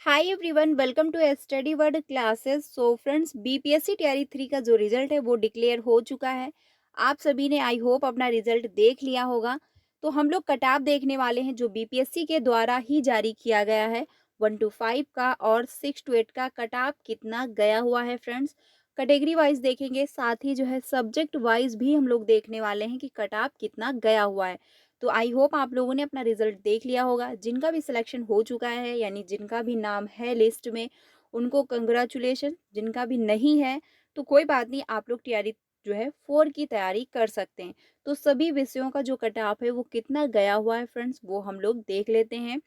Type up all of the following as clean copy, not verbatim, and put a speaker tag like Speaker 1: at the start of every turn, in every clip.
Speaker 1: Hi everyone, welcome to study word classes. So friends, BPSC TRE 3 का जो result है वो डिक्लेयर हो चुका है। आप सभी ने आई होप अपना रिजल्ट देख लिया होगा। तो हम लोग कट ऑफ देखने वाले हैं जो बीपीएससी के द्वारा ही जारी किया गया है। 1 to 5 का और 6 to 8 का कट ऑफ कितना गया हुआ है फ्रेंड्स। कैटेगरी वाइज देखेंगे, साथ ही जो है सब्जेक्ट वाइज भी हम लोग देखने वाले हैं कि कट ऑफ कितना गया हुआ है। तो आई होप आप लोगों ने अपना रिजल्ट देख लिया होगा। जिनका भी सिलेक्शन हो चुका है, यानी जिनका भी नाम है लिस्ट में, उनको कंग्रेचुलेशन। जिनका भी नहीं है तो कोई बात नहीं, आप लोग तैयारी जो है 4 की तैयारी कर सकते हैं। तो सभी विषयों का जो कट ऑफ है वो कितना गया हुआ है फ्रेंड्स, वो हम लोग देख लेते हैं।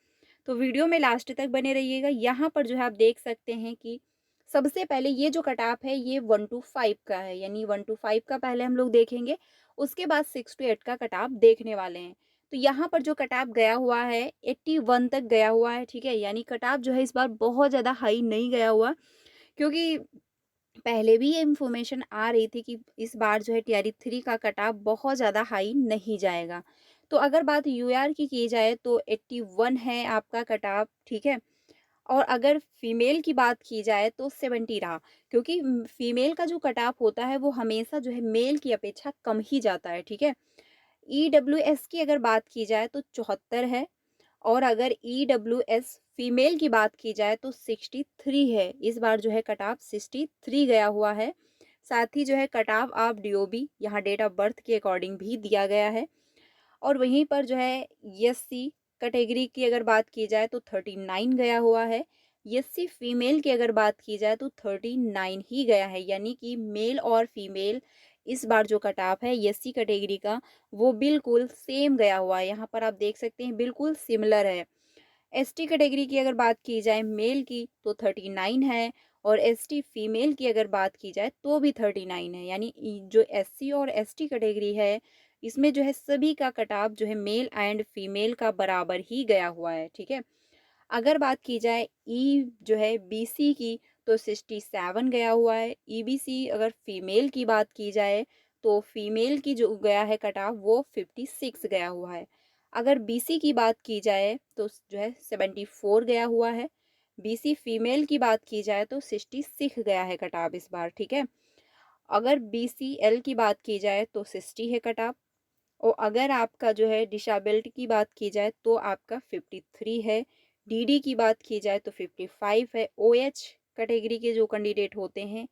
Speaker 1: तो वीडियो में लास्ट तक बने रहिएगा। यहाँ पर जो है आप देख सकते हैं कि सबसे पहले ये जो कट ऑफ है ये 1 to 5 का है, यानी 1 to 5 का पहले हम लोग देखेंगे। उसके बाद 6 to 8 का कट ऑफ देखने वाले हैं। तो यहाँ पर जो कट ऑफ गया हुआ है 81 तक गया हुआ है, ठीक है। यानी कट ऑफ जो है इस बार बहुत ज़्यादा हाई नहीं गया हुआ, क्योंकि पहले भी ये इन्फॉर्मेशन आ रही थी कि इस बार जो है टीआरई 3 का कट ऑफ बहुत ज़्यादा हाई नहीं जाएगा। तो अगर बात यूआर की जाए तो 81 है आपका कट ऑफ, ठीक है। और अगर फीमेल की बात की जाए तो 70 रहा, क्योंकि फीमेल का जो कट ऑफ होता है वो हमेशा जो है मेल की अपेक्षा कम ही जाता है, ठीक है। ईडब्ल्यूएस की अगर बात की जाए तो 74 है, और अगर ईडब्ल्यूएस फीमेल की बात की जाए तो 63 है। इस बार जो है कट ऑफ 63 गया हुआ है। साथ ही जो है कट ऑफ डीओबी यहाँ डेट ऑफ बर्थ के अकॉर्डिंग भी दिया गया है। और वहीं पर जो है एससी कैटेगरी की अगर बात की जाए तो 39 गया हुआ है। एससी फीमेल की अगर बात की जाए तो 39 ही गया है, यानी कि मेल और फीमेल इस बार जो कट ऑफ है एससी कैटेगरी का वो बिल्कुल सेम गया हुआ है। यहाँ पर आप देख सकते हैं बिल्कुल सिमिलर है। एसटी कैटेगरी की अगर बात की जाए मेल की तो 39 है, और एसटी फीमेल की अगर बात की जाए तो भी 39 है। यानी जो एससी और एसटी कैटेगरी है इसमें जो है सभी का कट ऑफ जो है मेल एंड फीमेल का बराबर ही गया हुआ है, ठीक है। अगर बात की जाए जो है बीसी की तो 67 गया हुआ है। ईबीसी अगर फीमेल की बात की जाए तो फीमेल की जो गया है कट ऑफ वो 56 गया हुआ है। अगर बीसी की बात की जाए तो जो है 74 गया हुआ है। बीसी फीमेल की बात की जाए तो 66 गया है कट ऑफ इस बार, ठीक है। अगर बीसीएल की बात की जाए तो 60 है कट ऑफ। और अगर आपका जो है डिसेबिलिटी की बात की जाए तो आपका 53 है। डीडी की बात की जाए तो 55 है। ओएच कैटेगरी के जो कैंडिडेट होते हैं,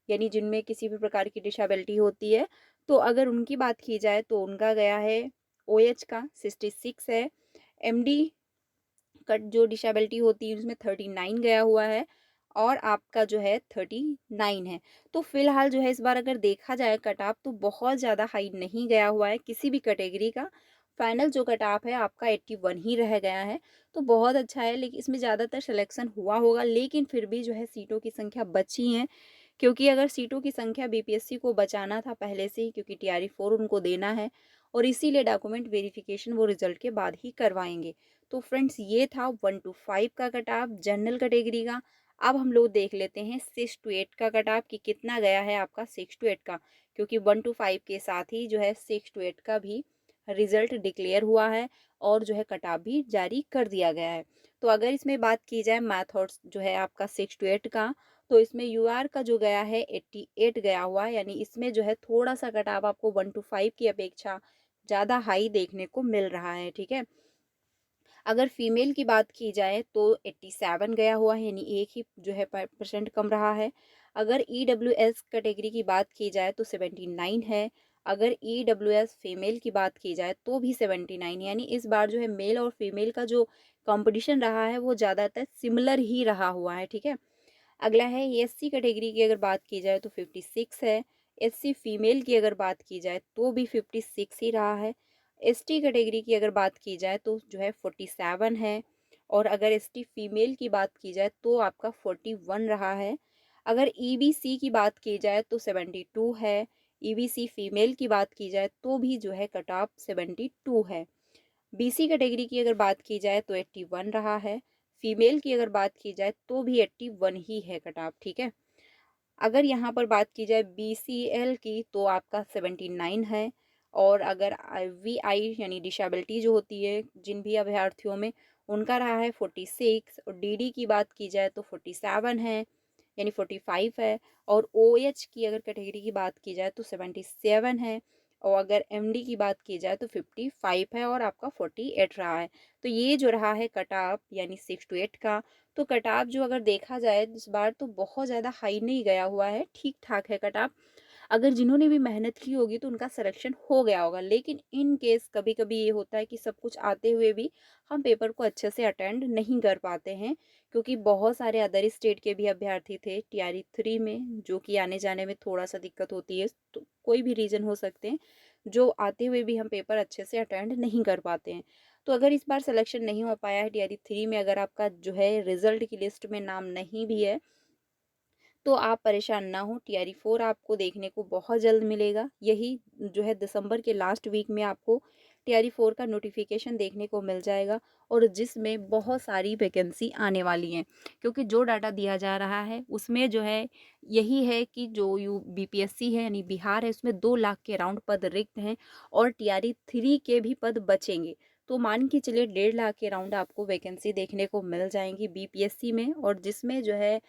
Speaker 1: यानी जिनमें किसी भी प्रकार की डिसेबिलिटी होती है, तो अगर उनकी बात की जाए तो उनका गया है ओएच का 66 है। एमडी का जो डिसेबिलिटी होती है उसमें 39 गया हुआ है, और आपका जो है 39 है। तो फिलहाल जो है इस बार अगर देखा जाए कट ऑफ तो बहुत ज़्यादा हाई नहीं गया हुआ है किसी भी कैटेगरी का। फाइनल जो कट ऑफ है आपका 81 ही रह गया है। तो बहुत अच्छा है, लेकिन इसमें ज़्यादातर सिलेक्शन हुआ होगा, लेकिन फिर भी जो है सीटों की संख्या बची है। क्योंकि अगर सीटों की संख्या बीपीएससी को बचाना था पहले से ही, क्योंकि टीआरई 4 उनको देना है, और इसीलिए डॉक्यूमेंट वेरिफिकेशन वो रिजल्ट के बाद ही करवाएंगे। तो फ्रेंड्स ये था 1 to 5 का कट ऑफ जनरल कैटेगरी का। अब हम लोग देख लेते हैं 6 to 8 का कट ऑफ कि कितना गया है आपका 6 to 8 का, क्योंकि 1 to 5 के साथ ही जो है 6 to 8 का भी रिजल्ट डिक्लेयर हुआ है, और जो है कट ऑफ भी जारी कर दिया गया है। तो अगर इसमें बात की जाए मैथड्स जो है आपका 6 to 8 का, तो इसमें यूआर का जो गया है 88 गया हुआ है। यानी इसमें जो है थोड़ा सा कट ऑफ आपको 1 to 5 की अपेक्षा ज़्यादा हाई देखने को मिल रहा है, ठीक है। अगर फीमेल की बात की जाए तो 87 गया हुआ है, यानी एक ही जो है परसेंट कम रहा है। अगर ईडब्ल्यूएस कैटेगरी की बात की जाए तो 79 है। अगर ईडब्ल्यूएस फीमेल की बात की जाए तो भी 79, यानी इस बार जो है मेल और फीमेल का जो कंपटीशन रहा है वो ज़्यादातर सिमिलर ही रहा हुआ है, ठीक है। अगला है एससी कैटेगरी की अगर बात की जाए तो 56 है। एससी फीमेल की अगर बात की जाए तो भी 56 ही रहा है। एसटी कैटेगरी की अगर बात की जाए तो जो है 47 है, और अगर एसटी फीमेल की बात की जाए तो आपका 41 रहा है। अगर ईबीसी की बात की जाए तो 72 है। ईबीसी फीमेल की बात की जाए तो भी जो है कट ऑफ 72 है। बीसी कैटेगरी की अगर बात की जाए तो 81 रहा है। फीमेल की अगर बात की जाए तो भी 81 ही है कट ऑफ, ठीक है। अगर यहाँ पर बात की जाए बीसीएल की तो आपका 79 है। और अगर वीआई यानी डिसेबिलिटी जो होती है जिन भी अभ्यर्थियों में, उनका रहा है 46, और डीडी की बात की जाए तो 47 है, यानी 45 है, और ओएच की अगर कैटेगरी की बात की जाए तो 77 है, और अगर एमडी की बात की जाए तो 55 है, और आपका 48 रहा है। तो ये जो रहा है कट ऑफ यानी 6 to 8 का। तो कट ऑफ जो अगर देखा जाए इस बार तो बहुत ज़्यादा हाई नहीं गया हुआ है, ठीक ठाक है कट ऑफ। अगर जिन्होंने भी मेहनत की होगी तो उनका सिलेक्शन हो गया होगा, लेकिन इन केस कभी कभी ये होता है कि सब कुछ आते हुए भी हम पेपर को अच्छे से अटेंड नहीं कर पाते हैं, क्योंकि बहुत सारे अदर स्टेट के भी अभ्यर्थी थे टीआरई 3 में, जो कि आने जाने में थोड़ा सा दिक्कत होती है, तो कोई भी रीज़न हो सकते हैं जो आते हुए भी हम पेपर अच्छे से अटेंड नहीं कर पाते हैं। तो अगर इस बार सिलेक्शन नहीं हो पाया है टीआरई 3 में, अगर आपका जो है रिजल्ट की लिस्ट में नाम नहीं भी है, तो आप परेशान ना हो, टीआरई 4 आपको देखने को बहुत जल्द मिलेगा। यही जो है दिसंबर के लास्ट वीक में आपको टीआरई 4 का नोटिफिकेशन देखने को मिल जाएगा, और जिसमें बहुत सारी वैकेंसी आने वाली हैं, क्योंकि जो डाटा दिया जा रहा है उसमें जो है यही है कि जो यू बीपीएससी है यानी बिहार है, उसमें 2 लाख के अराउंड पद रिक्त हैं, और टीआरई 3 के भी पद बचेंगे। तो मान के चलिए 1.5 लाख के अराउंड आपको वैकेंसी देखने को मिल जाएंगी बीपीएससी में, और जिसमें जो है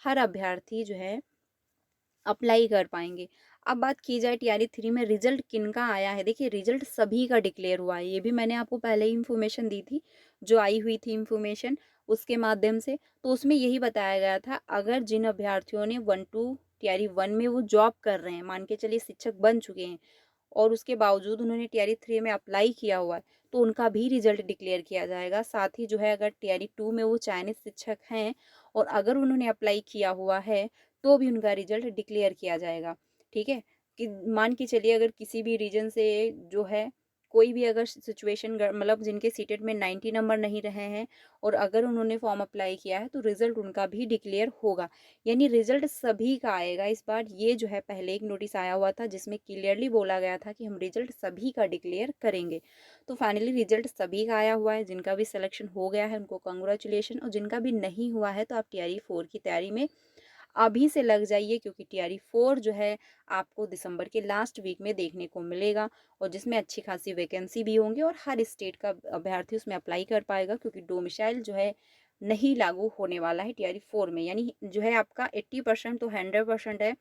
Speaker 1: हर अभ्यर्थी जो है अप्लाई कर पाएंगे। अब बात की जाए टीआरई 3 में रिजल्ट किनका आया है, देखिए रिजल्ट सभी का डिक्लेयर हुआ है, ये भी मैंने आपको पहले ही इन्फॉर्मेशन दी थी, जो आई हुई थी इन्फॉर्मेशन उसके माध्यम से। तो उसमें यही बताया गया था, अगर जिन अभ्यर्थियों ने 1 to टीआरई 1 में वो जॉब कर रहे हैं, मान के चलिए शिक्षक बन चुके हैं, और उसके बावजूद उन्होंने टीआरई 3 में अप्लाई किया हुआ है, तो उनका भी रिजल्ट डिक्लेयर किया जाएगा। साथ ही जो है अगर टीआरई 2 में वो चयनित शिक्षक हैं और अगर उन्होंने अप्लाई किया हुआ है, तो भी उनका रिजल्ट डिक्लेयर किया जाएगा। ठीक है, कि मान के चलिए अगर किसी भी रीजन से जो है कोई भी अगर सिचुएशन मतलब जिनके सीटेट में 90 नंबर नहीं रहे हैं, और अगर उन्होंने फॉर्म अप्लाई किया है, तो रिजल्ट उनका भी डिक्लेयर होगा, यानी रिजल्ट सभी का आएगा इस बार। ये जो है पहले एक नोटिस आया हुआ था जिसमें क्लियरली बोला गया था कि हम रिजल्ट सभी का डिक्लेयर करेंगे। तो फाइनली रिजल्ट सभी का आया हुआ है, जिनका भी सिलेक्शन हो गया है उनको कंग्रेचुलेशन, और जिनका भी नहीं हुआ है तो आप टीआरई 4 की तैयारी में अभी से लग जाइए, क्योंकि टीआरई 4 जो है आपको दिसंबर के लास्ट वीक में देखने को मिलेगा, और जिसमें अच्छी खासी वैकेंसी भी होंगी, और हर स्टेट का अभ्यर्थी उसमें अप्लाई कर पाएगा, क्योंकि डोमिसाइल जो है नहीं लागू होने वाला है टीआरई 4 में, यानी जो है आपका 80% तो 100% है,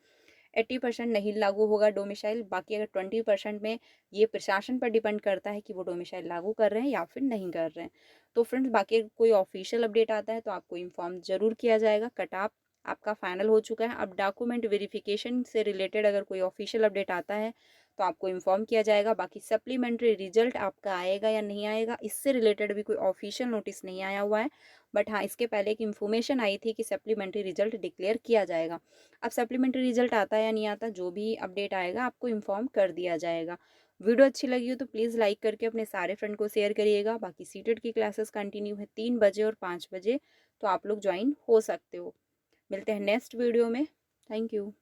Speaker 1: 80% नहीं लागू होगा डोमिसाइल, बाकी अगर 20% में ये प्रशासन पर डिपेंड करता है कि वो डोमिसाइल लागू कर रहे हैं या फिर नहीं कर रहे हैं। तो फ्रेंड्स, बाकी अगर कोई ऑफिशियल अपडेट आता है तो आपको इन्फॉर्म जरूर किया जाएगा। कट ऑफ आपका फाइनल हो चुका है, अब डॉक्यूमेंट वेरिफिकेशन से रिलेटेड अगर कोई ऑफिशियल अपडेट आता है तो आपको इन्फॉर्म किया जाएगा। बाकी सप्लीमेंट्री रिजल्ट आपका आएगा या नहीं आएगा, इससे रिलेटेड भी कोई ऑफिशियल नोटिस नहीं आया हुआ है, बट हाँ इसके पहले एक इन्फॉर्मेशन आई थी कि सप्लीमेंट्री रिजल्ट डिक्लेयर किया जाएगा। अब सप्लीमेंट्री रिजल्ट आता है या नहीं आता, जो भी अपडेट आएगा आपको इन्फॉर्म कर दिया जाएगा। वीडियो अच्छी लगी हो तो प्लीज़ लाइक करके अपने सारे फ्रेंड को शेयर करिएगा। बाकी सीटेट की क्लासेस कंटिन्यू है 3 बजे और 5 बजे, तो आप लोग ज्वाइन हो सकते हो। मिलते हैं नेक्स्ट वीडियो में। Thank you.